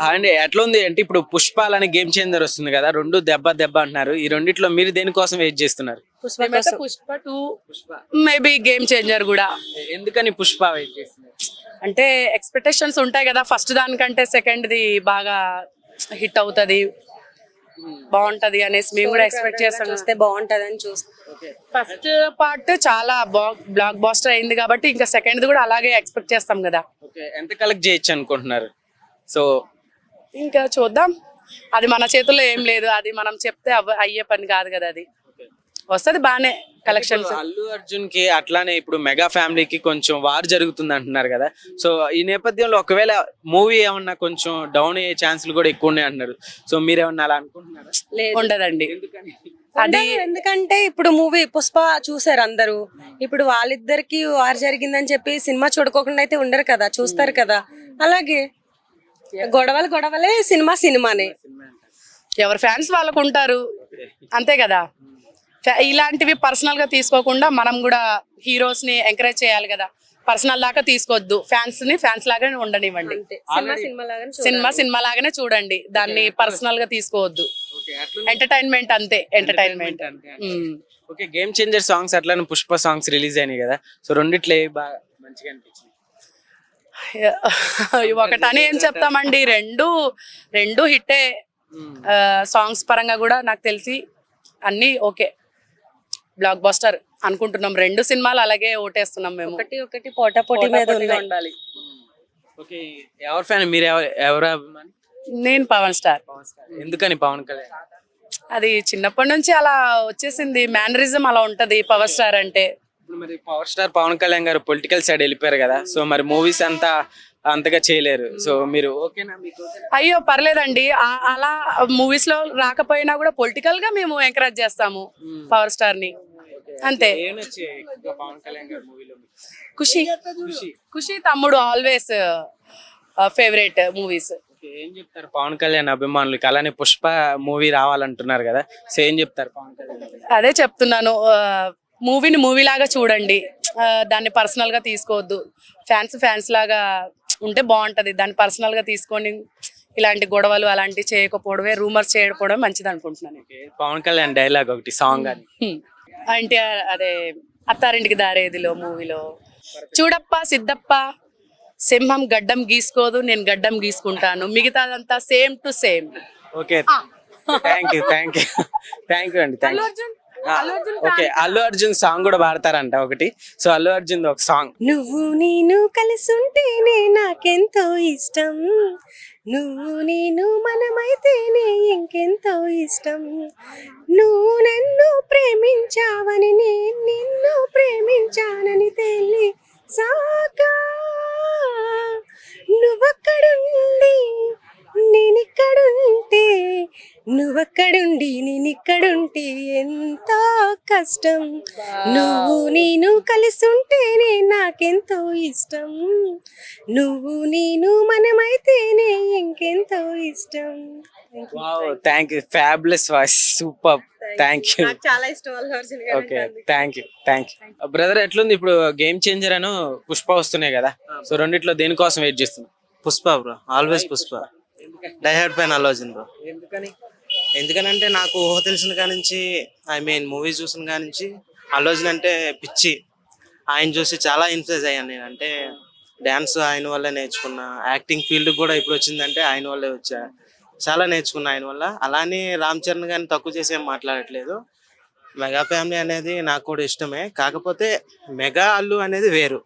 అండి ఎట్లా ఉంది అంటే ఇప్పుడు పుష్పాలని గేమ్ చేంజర్ వస్తుంది కదా, రెండు దెబ్బ దెబ్బ అంటున్నారు. ఈ రెండిట్లో మీరు దేనికోసం వెయిట్ చేస్తున్నారు? పుష్ప 2 మేబీ గేమ్ చేంజర్ కూడా. ఎందుకని పుష్ప వెయిట్ చేస్తున్నారు? అంటే ఎక్స్పెక్టేషన్స్ ఉంటాయి కదా, ఫస్ట్ దానికంటే సెకండ్ది బాగా హిట్ అవుతది, బాగుంటది అనేసి మేము కూడా ఎక్స్పెక్ట్ చేస్తాం. చూస్తే బాగుంటది అని చూస్తాం. ఫస్ట్ పార్ట్ చాలా బ్లాక్ బాస్టర్ అయింది కాబట్టి ఇంకా సెకండ్ కూడా అలాగే ఎక్స్పెక్ట్ చేస్తాం కదా. ఎంత కలెక్ట్ చేయొచ్చు అనుకుంటున్నారు? సో ఇంకా చూద్దాం, అది మన చేతుల్లో ఏం లేదు, అది మనం చెప్తే అయ్యే పని కాదు కదా, అది వస్తుంది బానే కలెక్షన్స్. అల్లు అర్జున్ కి అట్లానే ఇప్పుడు మెగా ఫ్యామిలీకి కొంచెం వార్ జరుగుతుంది అంటున్నారు కదా. సో ఈ నేపథ్యంలో ఒకవేళ మూవీ ఏమన్నా కొంచెం డౌన్ అయ్యే ఛాన్సులు కూడా ఎక్కువ ఉన్నాయి అంటున్నారు. సో మీరేమన్నా అలా అనుకుంటున్నారా? ఉండదండి. అది ఎందుకంటే ఇప్పుడు మూవీ పుష్ప చూసారు అందరూ, ఇప్పుడు వాళ్ళిద్దరికి వార్ జరిగిందని చెప్పి సినిమా చూడుకోకుండా అయితే ఉండరు కదా, చూస్తారు కదా. అలాగే గొడవలే, సినిమా సినిమానే. ఎవరి ఫ్యాన్స్ వాళ్ళకు ఉంటారు అంతే కదా. ఇలాంటివి పర్సనల్ గా తీసుకోకుండా మనం కూడా హీరోస్ ని ఎంకరేజ్ చేయాలి కదా, పర్సనల్ దాకా తీసుకోవద్దు. ఫ్యాన్స్ ని ఫ్యాన్స్ లాగానే ఉండనివ్వండి, సినిమా లాగానే చూడండి, దాన్ని పర్సనల్ గా తీసుకోవద్దు. ఎంటర్టైన్మెంట్ అంతే, entertainment. Okay, game changer songs అట్లానే పుష్ప సాంగ్స్ రిలీజ్ అయినాయి కదా. సో రెండిట్లో బాగా మంచిగా అనిపించింది? ఒకటని ఏం చెప్తామండి, రెండు హిట్టే. సాంగ్స్ పరంగా కూడా నాకు తెలిసి అన్ని ఓకే, బ్లాక్ బస్టర్ అనుకుంటున్నాం. రెండు సినిమాలు అలాగే ఓటేస్తున్నాం మేము. ఒకటి పోటీ మీద ఉండాలి. ఓకే, ఎవరు ఫ్యాన్ మీరు? ఎవరు అభిమాని? నేను పవన్ స్టార్. ఎందుకని పవన్ కళ్యాణ్? అది చిన్నప్పటి నుంచి అలా వచ్చేసింది, మేనరిజం అలా ఉంటది పవర్ స్టార్ అంటే. ఇప్పుడు మరి పవర్ స్టార్ పవన్ కళ్యాణ్ గారు పొలిటికల్ సైడ్ వెళ్ళిపోయారు కదా. సో మరి మూవీస్ అంతగా చేయలేరు. సో మీరు ఓకేనా? మీకు అయ్యో పర్లేదండి, అలా మూవీస్ లో రాకపోయినా కూడా పొలిటికల్ గా మేము ఎంకరేజ్ చేస్తాము పవర్ స్టార్ ని, అంతే. పవన్ కళ్యాణ్ గారు మూవీలో ఖుషి తమ్ముడు ఆల్వేస్ ఫేవరెట్ మూవీస్. ఏం చెప్తారు పవన్ కళ్యాణ్ అభిమానులకి? అలానే పుష్ప మూవీ రావాలంటున్నారు కదా, సో ఏం చెప్తారు పవన్ కళ్యాణ్? అదే చెప్తున్నాను, మూవీని మూవీ లాగా చూడండి, దాన్ని పర్సనల్ గా తీసుకోవద్దు. ఫ్యాన్స్ లాగా ఉంటే బాగుంటది, దాన్ని పర్సనల్ గా తీసుకొని ఇలాంటి గొడవలు అలాంటివి చేయకపోవడమే, రూమర్స్ చేయకపోవడమే మంచిది అనుకుంటున్నాను. పవన్ కళ్యాణ్ డైలాగ్ ఒకటి సాంగ్ అని అంటే అదే అత్తారింటికి దారేదిలో మూవీలో, చూడప్ప సిద్ధప్ప సింహం గడ్డం గీసుకోదు, నేను గడ్డం గీసుకుంటాను, మిగతాదంతా same to same. Okay, thank you అండి. ఓకే, అల్లు అర్జున్ సాంగ్ కూడా పాడతారంట ఒకటి. సో అల్లు అర్జున్ ఒక సాంగ్. నువ్వు నేను కలిసి ఉంటేనే నాకెంతో ఇష్టం, నువ్వు నేను మనమైతేనే ఇంకెంతో ఇష్టం, నువ్వు నన్ను ప్రేమించావని నేను నిన్ను ప్రేమించానని తెలిసాక, నువ్వక్కడుండి నేనిక్కడుంటే, నువ్వక్కడుండి నేనిక్కడుంటే ఎంతో కష్టం, నువ్వు నేను కలిసి ఉంటేనే నాకెంతో ఇష్టం, నువ్వు నేను మనమైతేనే ఇంకెంతో ఇష్టం. Thank you, fabulous voice, super, thank you. చాలా ఇష్టం అల్లు అర్జున్ గారు. Okay, thank you. బ్రదర్ ఎట్లుంది ఇప్పుడు గేమ్ చేంజర్ అను పుష్ప వస్తున్నాయి కదా, సో రెండిట్లో దేనికోసం వెయిట్ చేస్తున్నాం? Pushpa bro, always Pushpa. Diehard fan Allu Arjun bro. ఎందుకనంటే నాకు ఊహ తెలిసిన కానించి, మూవీస్ చూసిన కానించి అల్లు అర్జున్ అంటే పిచ్చి. ఆయన చూసి చాలా ఇన్ఫ్లుయెన్స్ అయ్యాను నేను. అంటే డ్యాన్స్ ఆయన వల్లే నేర్చుకున్నా, యాక్టింగ్ ఫీల్డ్ కూడా ఇప్పుడు వచ్చిందంటే ఆయన వల్లే వచ్చా, చాలా నేర్చుకున్నా ఆయన వల్ల. అలానే రామ్ చరణ్ గారిని తక్కువ చేసి ఏం మాట్లాడట్లేదు. మెగా ఫ్యామిలీ అనేది నాకు కూడా ఇష్టమే, కాకపోతే మెగా అల్లు అనేది వేరు,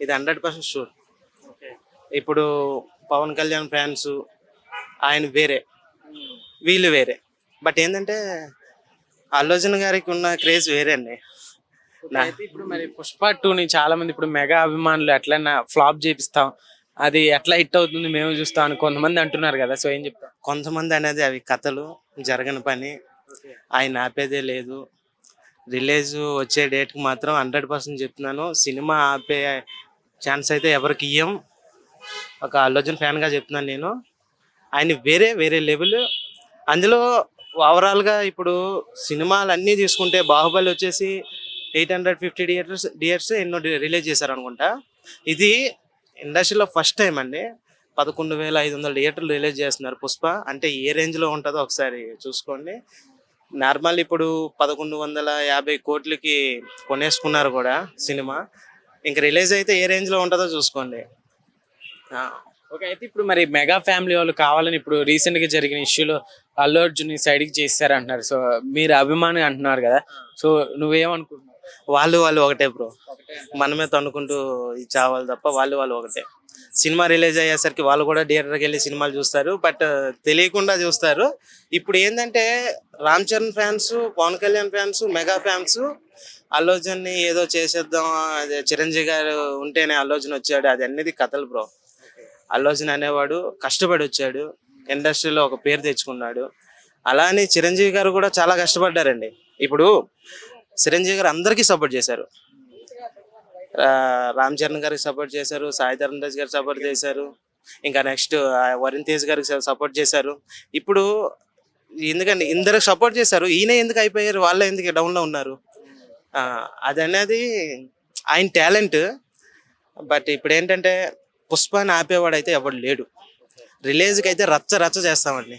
ఇది 100% షూర్. ఇప్పుడు పవన్ కళ్యాణ్ ఫ్యాన్స్ ఆయన వేరే, వీళ్ళు వేరే. బట్ ఏంటంటే అల్లు అర్జున్ గారికి ఉన్న క్రేజ్ వేరే అండి. ఇప్పుడు మరి పుష్ప 2ని చాలా మంది ఇప్పుడు మెగా అభిమానులు ఎట్లన్నా ఫ్లాప్ చేపిస్తాం, అది ఎట్లా హిట్ అవుతుంది మేము చూస్తాం అని కొంతమంది అంటున్నారు కదా, సో ఏం చెప్తాం? కొంతమంది అనేది అవి కథలు, జరగని పని, ఆయన ఆపేదే లేదు. రిలీజ్ వచ్చే డేట్కి మాత్రం 100% చెప్తున్నాను, సినిమా ఆపే ఛాన్స్ అయితే ఎవరికి ఇయ్యం. ఒక అల్లు అర్జున్ ఫ్యాన్గా చెప్తున్నాను నేను. ఆయన వేరే లెవెల్. అందులో ఓవరాల్గా ఇప్పుడు సినిమాలు అన్నీ తీసుకుంటే బాహుబలి వచ్చేసి 850 థియేటర్స్ ఎన్నో రిలీజ్ చేశారు అనుకుంటా. ఇది ఇండస్ట్రీలో ఫస్ట్ టైం అండి. 11,500 థియేటర్లు రిలీజ్ చేస్తున్నారు పుష్ప. అంటే ఏ రేంజ్లో ఉంటుందో ఒకసారి చూసుకోండి. నార్మల్ ఇప్పుడు 1150 కోట్లకి కొనేసుకున్నారు కూడా సినిమా. ఇంకా రిలీజ్ అయితే ఏ రేంజ్లో ఉంటుందో చూసుకోండి. ఆ, ఓకే, అయితే ఇప్పుడు మరి మెగా ఫ్యామిలీ వాళ్ళు కావాలని ఇప్పుడు రీసెంట్ గా జరిగిన ఇష్యూలో అల్లు అర్జున్ సైడ్ కి చేస్తారు అంటున్నారు. సో మీరు అభిమాని అంటున్నారు కదా, సో నువ్వేమనుకుంటున్నావు? వాళ్ళు ఒకటే బ్రో. మనమే తన్నుకుంటూ చావాలి తప్ప వాళ్ళు ఒకటే. సినిమా రిలీజ్ అయ్యేసరికి వాళ్ళు కూడా థియేటర్కి వెళ్ళి సినిమాలు చూస్తారు, బట్ తెలియకుండా చూస్తారు. ఇప్పుడు ఏంటంటే Ram Charan fans, Pawan Kalyan fans, mega fans Allu అర్జున్ని ఏదో చేసేద్దాం, అదే చిరంజీవి గారు ఉంటేనే అల్లు అర్జున్ వచ్చాడు, అది అనేది కథలు బ్రో. అల్లు అర్జున్ అనేవాడు కష్టపడి వచ్చాడు, ఇండస్ట్రీలో ఒక పేరు తెచ్చుకున్నాడు. అలా అని చిరంజీవి గారు కూడా చాలా కష్టపడ్డారండి. ఇప్పుడు చిరంజీవి గారు అందరికీ సపోర్ట్ చేశారు. రామ్ చరణ్ గారికి సపోర్ట్ చేశారు, సాయి ధరమ్ తేజ్ గారికి సపోర్ట్ చేశారు, ఇంకా నెక్స్ట్ వరుణ్ తేజ్ గారికి సపోర్ట్ చేశారు. ఇప్పుడు ఎందుకంటే ఇందరికి సపోర్ట్ చేశారు, ఈయన ఎందుకు అయిపోయారు, వాళ్ళే ఎందుకు డౌన్లో ఉన్నారు? అది అనేది ఆయన టాలెంట్. బట్ ఇప్పుడు ఏంటంటే పుష్పాన్ని ఆపేవాడు అయితే ఎవడు లేడు. రిలీజ్కి అయితే రచ్చ రచ్చ చేస్తామండి,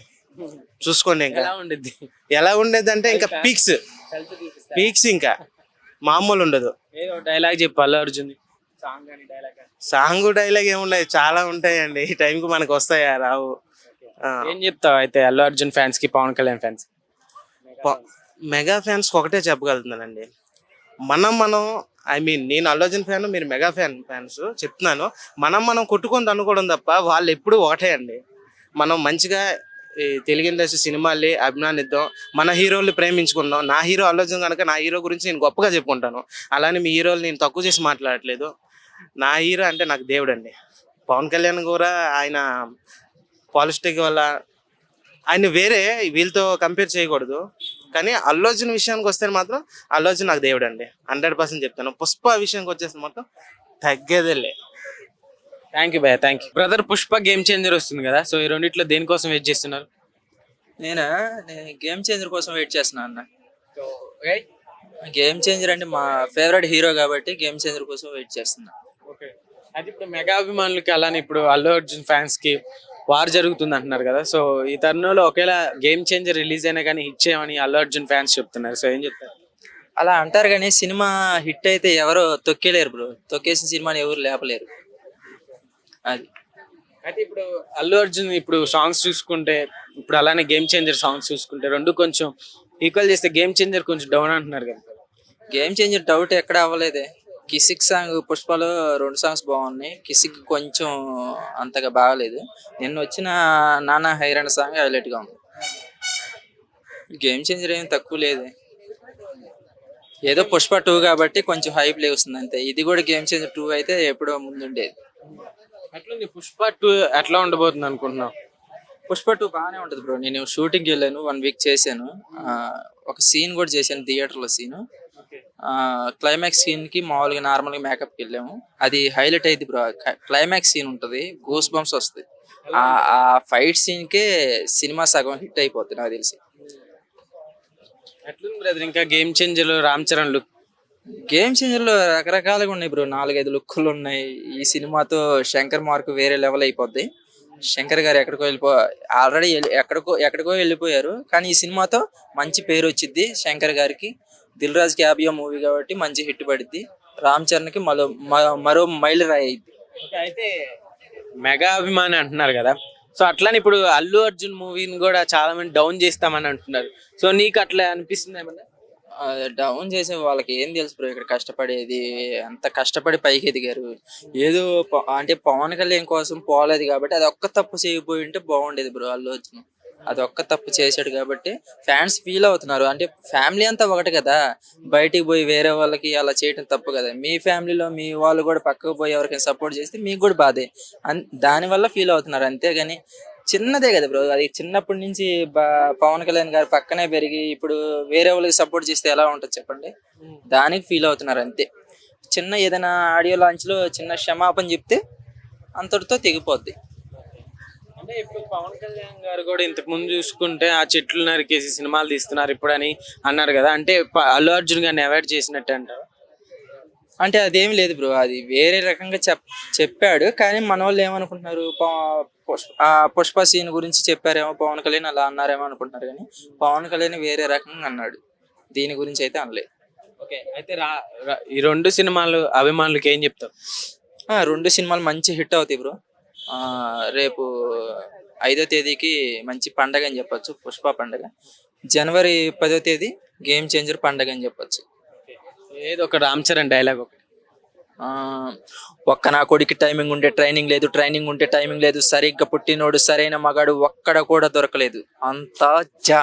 చూసుకోండి. ఇంకా ఎలా ఉండిద్ది? ఎలా ఉండేది అంటే ఇంకా పీక్స్ ఇంకా మామూలు ఉండదు. ఏదో డైలాగ్ చెప్పు అల్లు అర్జున్ సాంగ్ అని డైలాగ్. సాంగ్ డైలాగ్ ఏమున్నాయి, చాలా ఉంటాయండి. ఈ టైంకి మనకు వస్తాయా, రావు. ఏం చెప్తావు అయితే అల్లు అర్జున్ ఫ్యాన్స్ కి, Pawan Kalyan fans? Mega fans ఒకటే చెప్పగలుగుతున్నానండి, మనం ఐ మీన్ నేను అల్లు అర్జున్ ఫ్యాన్, మీరు మెగా ఫ్యాన్స్ చెప్తున్నాను, మనం కొట్టుకొని అనుకోవడం తప్ప వాళ్ళు ఎప్పుడు ఒకటే అండి. మనం మంచిగా ఈ తెలుగు ఇండస్ట్రీ సినిమాల్ని అభిమానిద్దాం, మన హీరోల్ని ప్రేమించుకుందాం. నా హీరో అల్లు అర్జున్ కనుక నా హీరో గురించి నేను గొప్పగా చెప్పుకుంటాను. అలానే మీ హీరోలు నేను తక్కువ చేసి మాట్లాడట్లేదు. నా హీరో అంటే నాకు దేవుడు అండి. పవన్ కళ్యాణ్ కూడా ఆయన పాలిటిక్స్ వల్ల ఆయన వేరే, వీళ్ళతో కంపేర్ చేయకూడదు. కానీ అల్లు అర్జున్ విషయానికి వస్తే మాత్రం అల్లు అర్జున్ నాకు దేవుడు అండి, 100% చెప్తాను. పుష్ప విషయానికి వచ్చేస్తే మాత్రం తగ్గేదేలే. థ్యాంక్ యూ భయ్య, thank you brother. Pushpa game changer వస్తుంది కదా, సో ఈ రెండిట్లో దేనికోసం వెయిట్ చేస్తున్నారు? నేను గేమ్ చేంజర్ కోసం వెయిట్ చేస్తున్నా అన్న. గేమ్ చేంజర్ అంటే మా ఫేవరెట్ హీరో కాబట్టి గేమ్ చేంజర్ కోసం వెయిట్ చేస్తున్నా. ఓకే, అది ఇప్పుడు మెగా అభిమానులకి అలానే ఇప్పుడు అల్లు అర్జున్ ఫ్యాన్స్ కి వార్ జరుగుతుంది అంటున్నారు కదా, సో ఈ తరుణంలో ఒకవేళ గేమ్ చేంజర్ రిలీజ్ అయినా కానీ హిట్ చేయమని అల్లు అర్జున్ ఫ్యాన్స్ చెప్తున్నారు. సో ఏం చెప్తారు? అలా అంటారు కానీ సినిమా హిట్ అయితే ఎవరు తొక్కేలేరు బ్రో. తొక్కేసిన సినిమాని ఎవరు లేపలేరు. అది అయితే ఇప్పుడు అల్లు అర్జున్ ఇప్పుడు సాంగ్స్ చూసుకుంటే, ఇప్పుడు అలానే గేమ్ చేంజర్ సాంగ్స్ చూసుకుంటే రెండు కొంచెం ఈక్వల్ చేస్తే గేమ్ చేంజర్ కొంచెం డౌన్ అంటున్నారు కదా. గేమ్ చేంజర్ డౌట్ ఎక్కడ అవ్వలేదే. కిసిక్ సాంగ్, పుష్పలో 2 సాంగ్స్ బాగున్నాయి. కిసిక్ కొంచెం అంతగా బాగలేదు. నిన్న వచ్చిన నానా హైరాణ సాంగ్ హైలైట్ గా ఉంది. గేమ్ చేంజర్ ఏం తక్కువ లేదే. ఏదో పుష్ప 2 కాబట్టి కొంచెం హైప్ లేస్తుంది అంతే. ఇది కూడా గేమ్ చేంజర్ 2 అయితే ఎప్పుడో ముందుండేది. అట్లా పుష్ప 2 ఎట్లా ఉండబోతుంది అనుకుంటున్నావు? పుష్ప 2 బాగానే ఉంటుంది బ్రో. నేను షూటింగ్ వెళ్ళాను, 1 వీక్ చేశాను. ఒక సీన్ కూడా చేశాను, థియేటర్లో సీన్. క్లైమాక్స్ సీన్ కి మామూలుగా నార్మల్ గా మేకప్ వెళ్ళాము. అది హైలైట్ అయింది బ్రో. క్లైమాక్స్ సీన్ ఉంటది, గూస్ బంప్స్ వస్తాయి. ఆ ఫైట్ సీన్ కే సినిమా సగం హిట్ అయిపోతుంది నాకు తెలిసి. ఎట్లుంది బ్రదర్ ఇంకా game changer Ram Charan look? Game changer లో రకరకాలుగా ఉన్నాయి బ్రో. 4-5 లుక్కులు ఉన్నాయి. ఈ సినిమాతో శంకర్ మార్క్ వేరే లెవెల్ అయిపోద్ది. శంకర్ గారు ఆల్రెడీ ఎక్కడికో వెళ్ళిపోయారు. కానీ ఈ సినిమాతో మంచి పేరు వచ్చింది శంకర్ గారికి. దిల్ రాజు క్యాబియో మూవీ కాబట్టి మంచి హిట్ పడిద్ది. రామ్ చరణ్ కి మరో మైలు రాయి అయింది. అయితే మెగా అభిమాని అంటున్నారు కదా, సో అట్లానే ఇప్పుడు అల్లు అర్జున్ మూవీని కూడా చాలా మంది డౌన్ చేస్తామని అంటున్నారు. సో నీకు అట్లా అనిపిస్తుంది ఏమన్నా? డౌన్ చేసే వాళ్ళకి ఏం తెలుసు బ్రో. ఇక్కడ కష్టపడేది అంత కష్టపడి పైకి ఎదిగారు. ఏదో అంటే పవన్ కళ్యాణ్ కోసం పోలేదు కాబట్టి అది ఒక్క తప్పు చేయకపోయి ఉంటే బాగుండేది బ్రో. అల్లు అర్జున్ అది ఒక్క తప్పు చేశాడు కాబట్టి ఫ్యాన్స్ ఫీల్ అవుతున్నారు. అంటే ఫ్యామిలీ అంతా ఒకటి కదా, బయటికి పోయి వేరే వాళ్ళకి అలా చేయడం తప్పు కదా. మీ ఫ్యామిలీలో మీ వాళ్ళు కూడా పక్కకు పోయి ఎవరికైనా సపోర్ట్ చేస్తే మీకు కూడా బాధే. దానివల్ల ఫీల్ అవుతున్నారు. అంతేగాని చిన్నదే కదా బ్రో. అది చిన్నప్పటి నుంచి పవన్ కళ్యాణ్ గారు పక్కనే పెరిగి ఇప్పుడు వేరే వాళ్ళకి సపోర్ట్ చేస్తే ఎలా ఉంటుంది చెప్పండి. దానికి ఫీల్ అవుతున్నారు అంతే. చిన్న ఏదైనా ఆడియో లాంచ్ లో చిన్న క్షమాపణ చెప్తే అంతటితో తెగిపోద్ది. అంటే ఇప్పుడు పవన్ కళ్యాణ్ గారు కూడా ఇంతకు ముందు చూసుకుంటే ఆ చెట్లు నరికేసి సినిమాలు తీస్తున్నారు ఇప్పుడు అని అన్నారు కదా, అంటే అల్లు అర్జున్ గారిని అవాయిడ్ చేసినట్టు అంటారు? అంటే అదేం లేదు బ్రో, అది వేరే రకంగా చెప్పాడు. కానీ మన వాళ్ళు ఏమనుకుంటున్నారు, పుష్ప సీన్ గురించి చెప్పారేమో, పవన్ కళ్యాణ్ అలా అన్నారేమో అనుకుంటున్నారు. కానీ పవన్ కళ్యాణ్ వేరే రకంగా అన్నాడు, దీని గురించి అయితే అనలేదు. ఓకే, అయితే ఈ రెండు సినిమాలు అభిమానులకి ఏం చెప్తావు? రెండు సినిమాలు మంచి హిట్ అవుతాయి బ్రో. రేపు 5వ తేదీకి మంచి పండగ అని చెప్పొచ్చు, పుష్ప పండగ. జనవరి 10వ తేదీ గేమ్ చేంజర్ పండగ అని చెప్పొచ్చు. ఏదో ఒక రామ్ చరణ్ డైలాగ్ ఒకటి. ఒక్క నా కొడుకు టైమింగ్ ఉంటే ట్రైనింగ్ లేదు, ట్రైనింగ్ ఉంటే టైమింగ్ లేదు, సరిగ్గా పుట్టినోడు సరైన మగాడు ఒక్కడ కూడా దొరకలేదు, అంతా జా